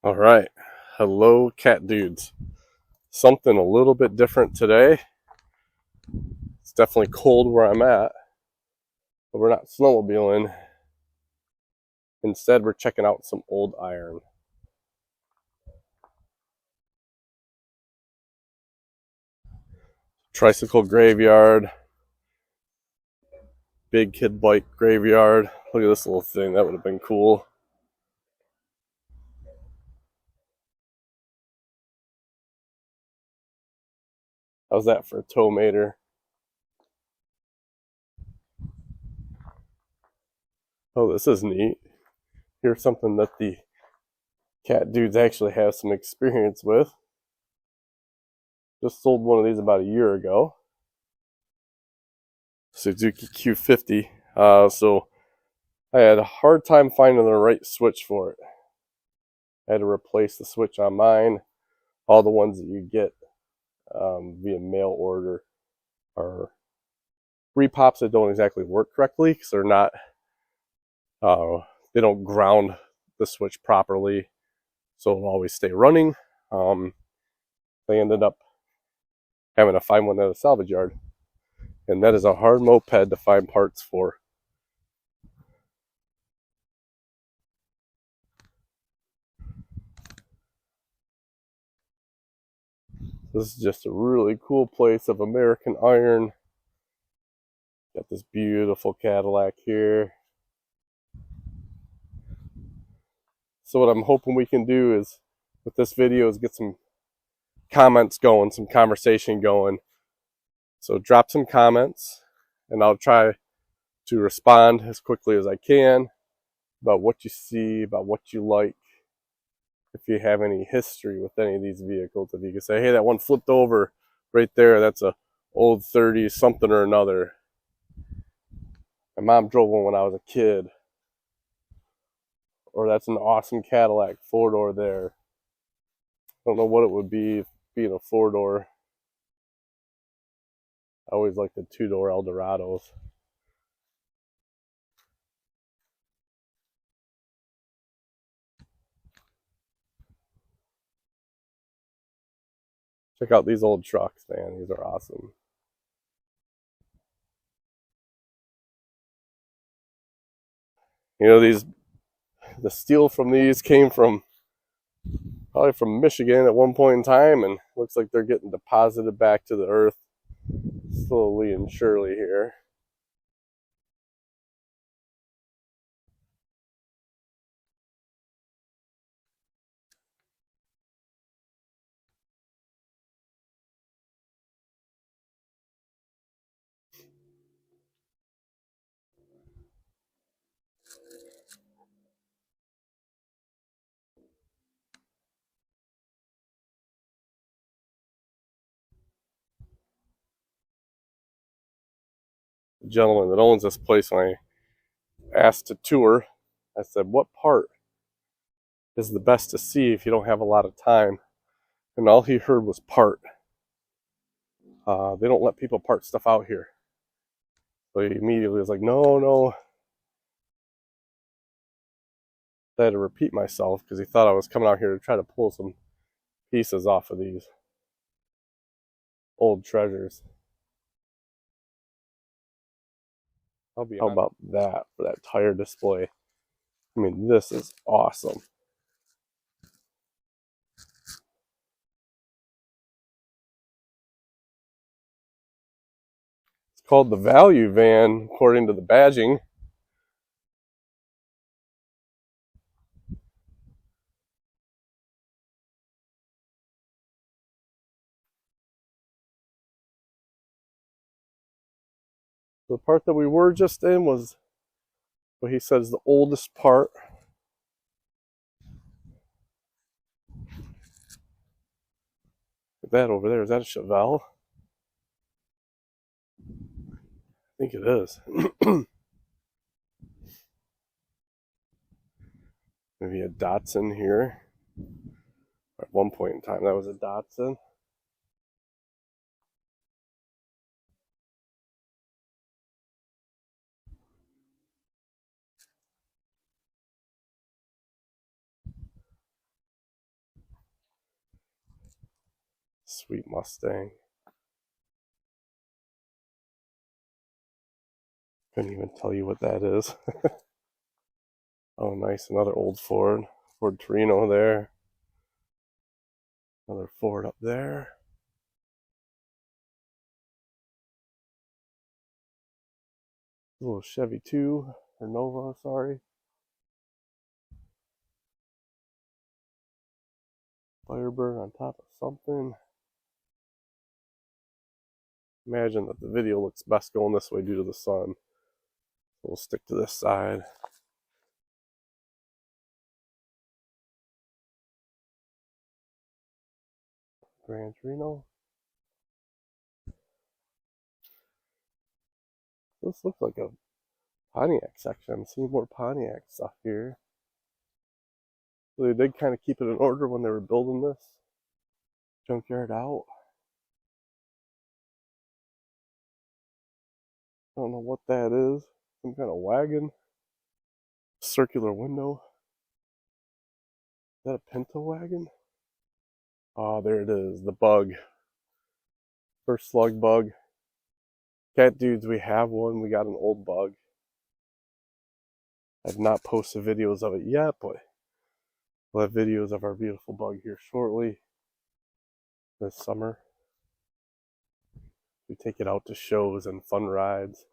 All right. Hello, cat dudes. Something a little bit different today. It's definitely cold where I'm at, but we're not snowmobiling. Instead, we're checking out some old iron. Tricycle graveyard, big kid bike graveyard. Look at this little thing. That would have been cool. How's that for a tow mater? Oh, this is neat. Here's something that the cat dudes actually have some experience with. Just sold one of these about a year ago. Suzuki Q50. So I had a hard time finding the right switch for it. I had to replace the switch on mine. All the ones that you get via mail order are repops that don't exactly work correctly because they're not, they don't ground the switch properly, so it'll always stay running. They ended up having to find one at a salvage yard, and that is a hard moped to find parts for. This is just a really cool place of American iron. Got this beautiful Cadillac here. So what I'm hoping we can do is, with this video, is get some comments going, some conversation going. So drop some comments, and I'll try to respond as quickly as I can about what you see, about what you like. If you have any history with any of these vehicles, if you can say, hey, that one flipped over right there, that's a old 30s something or another. My mom drove one when I was a kid. Or that's an awesome Cadillac 4-door there. I don't know what it would be being a 4-door. I always liked the 2-door Eldorados. Check out these old trucks, man. These are awesome. You know, the steel from these came from probably from Michigan at one point in time, and looks like they're getting deposited back to the earth slowly and surely here. The gentleman that owns this place, when I asked to tour, I said, what part is the best to see if you don't have a lot of time? And all he heard was part. They don't let people part stuff out here. So he immediately was like, no, no. I had to repeat myself because he thought I was coming out here to try to pull some pieces off of these old treasures. How about that for that tire display? I mean, this is awesome. It's called the value van according to the badging. The part that we were just in was what he says the oldest part. That over there, is that a Chevelle? I think it is. Maybe a Datsun here. At one point in time, that was a Datsun. Sweet Mustang. Couldn't even tell you what that is. Oh, nice. Another old Ford. Ford Torino there. Another Ford up there. A little Chevy 2, or Nova, sorry. Firebird on top of something. Imagine that the video looks best going this way due to the sun. We'll stick to this side. Gran Torino. This looks like a Pontiac section. I'm seeing more Pontiac stuff here. So they did kind of keep it in order when they were building this. Junkyard out. I don't know what that is. Some kind of wagon. Circular window. Is that a Pinto wagon? Oh, there it is. The bug. First slug bug. Cat dudes, we have one. We got an old bug. I've not posted videos of it yet, but we'll have videos of our beautiful bug here shortly. This summer. We take it out to shows and fun rides.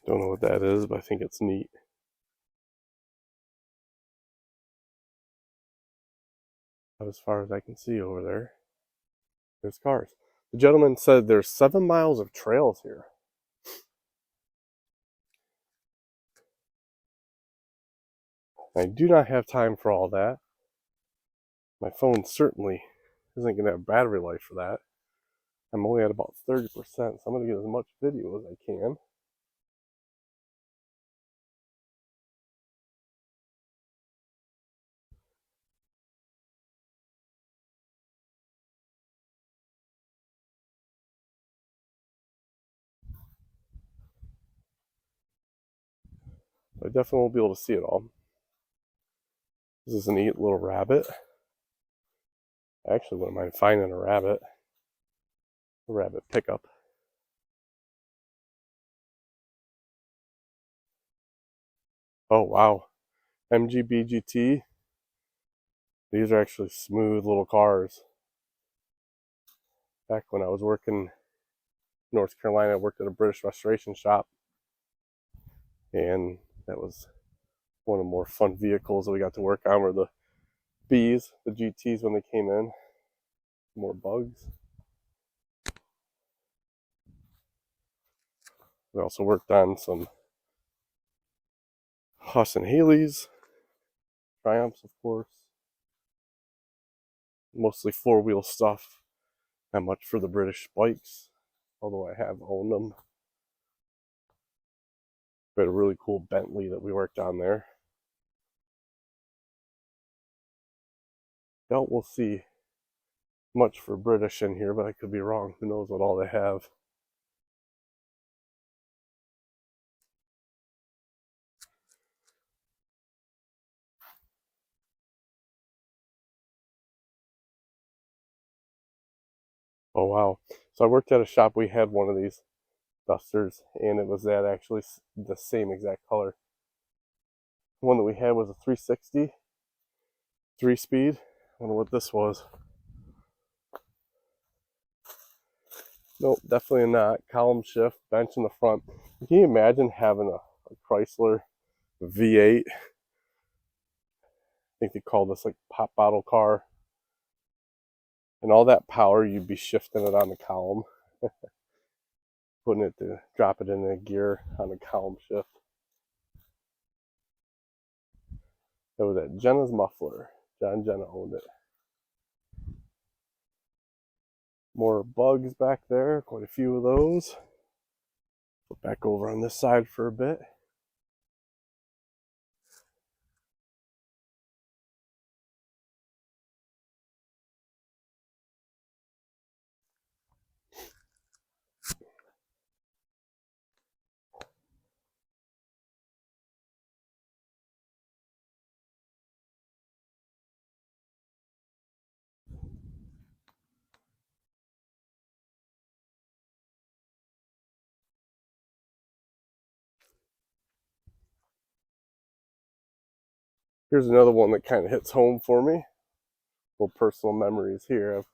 Don't know what that is, but I think it's neat. About as far as I can see over there. There's cars. The gentleman said there's 7 miles of trails here. I do not have time for all that. My phone certainly isn't going to have battery life for that. I'm only at about 30%, so I'm going to get as much video as I can. I definitely won't be able to see it all. This is a neat little rabbit. I actually wouldn't mind finding a rabbit pickup. Oh wow, MGB GT. These are actually smooth little cars. Back when I was working in North Carolina, I worked at a British restoration shop, and that was one of the more fun vehicles that we got to work on were the Bs, the GTs when they came in. More bugs. We also worked on some Huss and Haleys, Triumphs, of course. Mostly four-wheel stuff. Not much for the British bikes, although I have owned them. We had a really cool Bentley that we worked on there. Doubt we'll see much for British in here, but I could be wrong. Who knows what all they have. Oh wow. So I worked at a shop, we had one of these Dusters, and it was that actually the same exact color. The one that we had was a 360, 3-speed. I wonder what this was. Nope, definitely not. Column shift, bench in the front. Can you imagine having a Chrysler V8? I think they call this like pop bottle car. And all that power, you'd be shifting it on the column. Putting it to drop it in a gear on the column shift. That was at Jenna's Muffler. John and Jenna owned it. More bugs back there, quite a few of those. Put back over on this side for a bit. Here's another one that kind of hits home for me. Little personal memories here. I've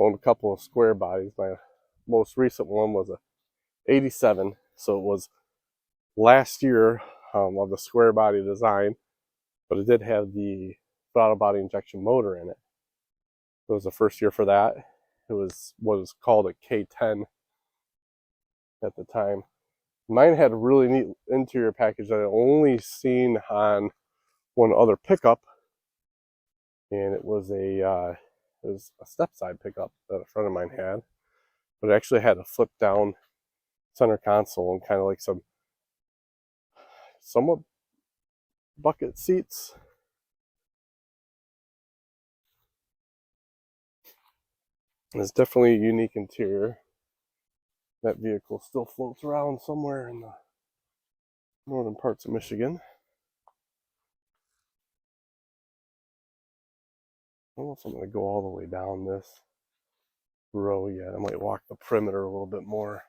owned a couple of square bodies. My most recent one was a 87, so it was last year of the square body design, but it did have the throttle body injection motor in it. It was the first year for that. It was what was called a K10 at the time. Mine had a really neat interior package that I only seen on one other pickup, and it was a step side pickup that a friend of mine had, but it actually had a flip down center console and kind of like some somewhat bucket seats. It's definitely a unique interior. That vehicle still floats around somewhere in the northern parts of Michigan. I don't know if I'm going to go all the way down this row yet. I might walk the perimeter a little bit more.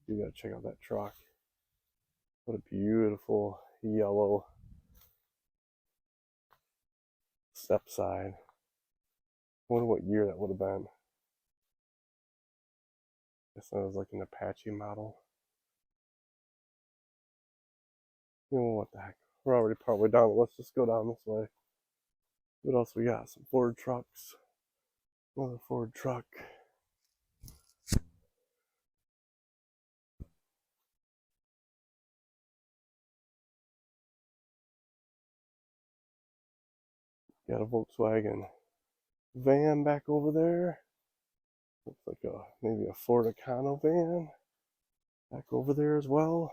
You got to check out that truck. What a beautiful yellow step side. I wonder what year that would have been. I guess that was like an Apache model. You know what the heck? We're already partway down. Let's just go down this way. What else we got? Some Ford trucks. Another Ford truck. Got a Volkswagen van back over there. Looks like maybe a Ford Econo van back over there as well.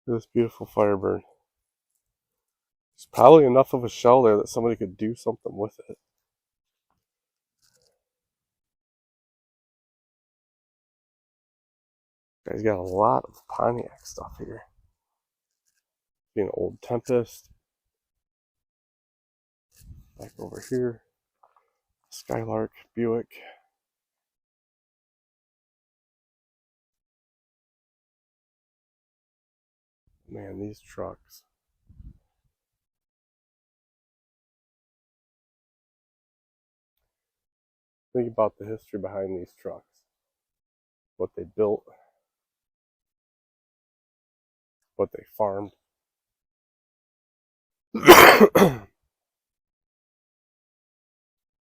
This beautiful Firebird. There's probably enough of a shell there that somebody could do something with it. Guy's got a lot of Pontiac stuff here. An old Tempest. Back over here. Skylark, Buick. Man, these trucks. Think about the history behind these trucks. What they built. What they farmed.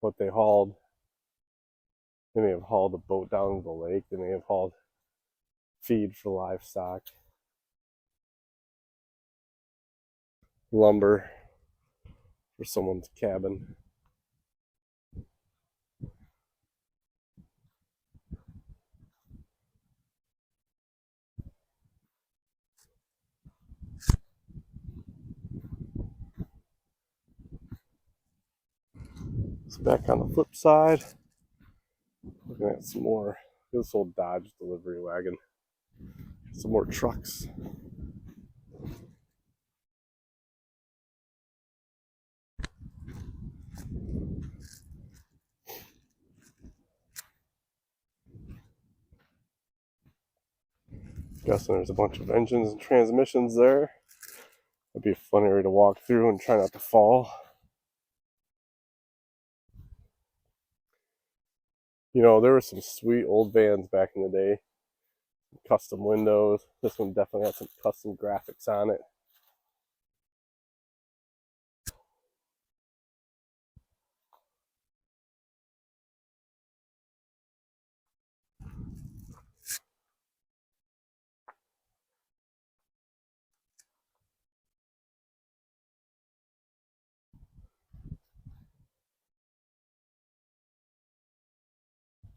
What they hauled. They may have hauled a boat down to the lake. They may have hauled feed for livestock. Lumber for someone's cabin. So back on the flip side, looking at some more. This old Dodge delivery wagon. Some more trucks. Guessing there's a bunch of engines and transmissions there. It'd be a fun area to walk through and try not to fall. You know, there were some sweet old vans back in the day. Custom windows. This one definitely has some custom graphics on it.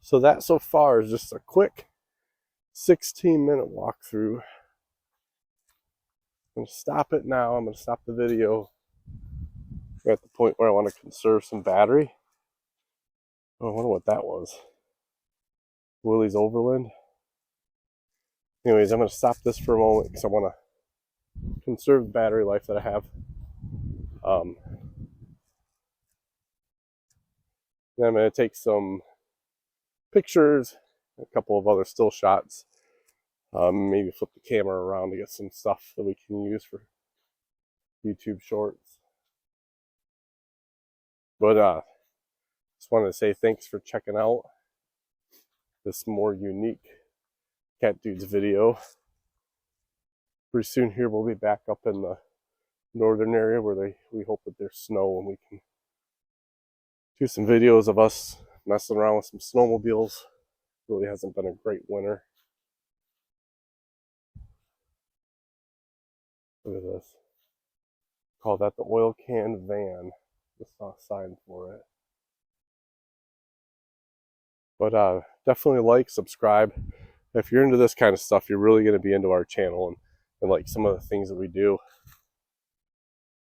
So that so far is just a quick 16-minute walkthrough. I'm going to stop it now. I'm going to stop the video. We're at the point where I want to conserve some battery. Oh, I wonder what that was. Willie's Overland. Anyways, I'm going to stop this for a moment because I want to conserve the battery life that I have. Then I'm going to take some pictures, a couple of other still shots. Maybe flip the camera around to get some stuff that we can use for YouTube shorts. But just wanted to say thanks for checking out this more unique Cat Dudes video. Pretty soon here we'll be back up in the northern area where we hope that there's snow and we can do some videos of us messing around with some snowmobiles. Really hasn't been a great winter. Look at this. Call that the oil can van. Just saw a sign for it. But definitely like, subscribe. If you're into this kind of stuff, you're really going to be into our channel and like some of the things that we do.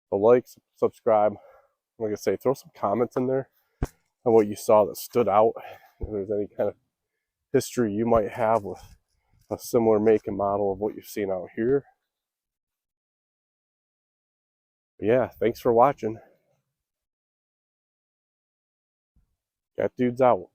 So like, subscribe. Like I say, throw some comments in there on what you saw that stood out. If there's any kind of history you might have with a similar make and model of what you've seen out here. But yeah, thanks for watching. Cat Dudes out.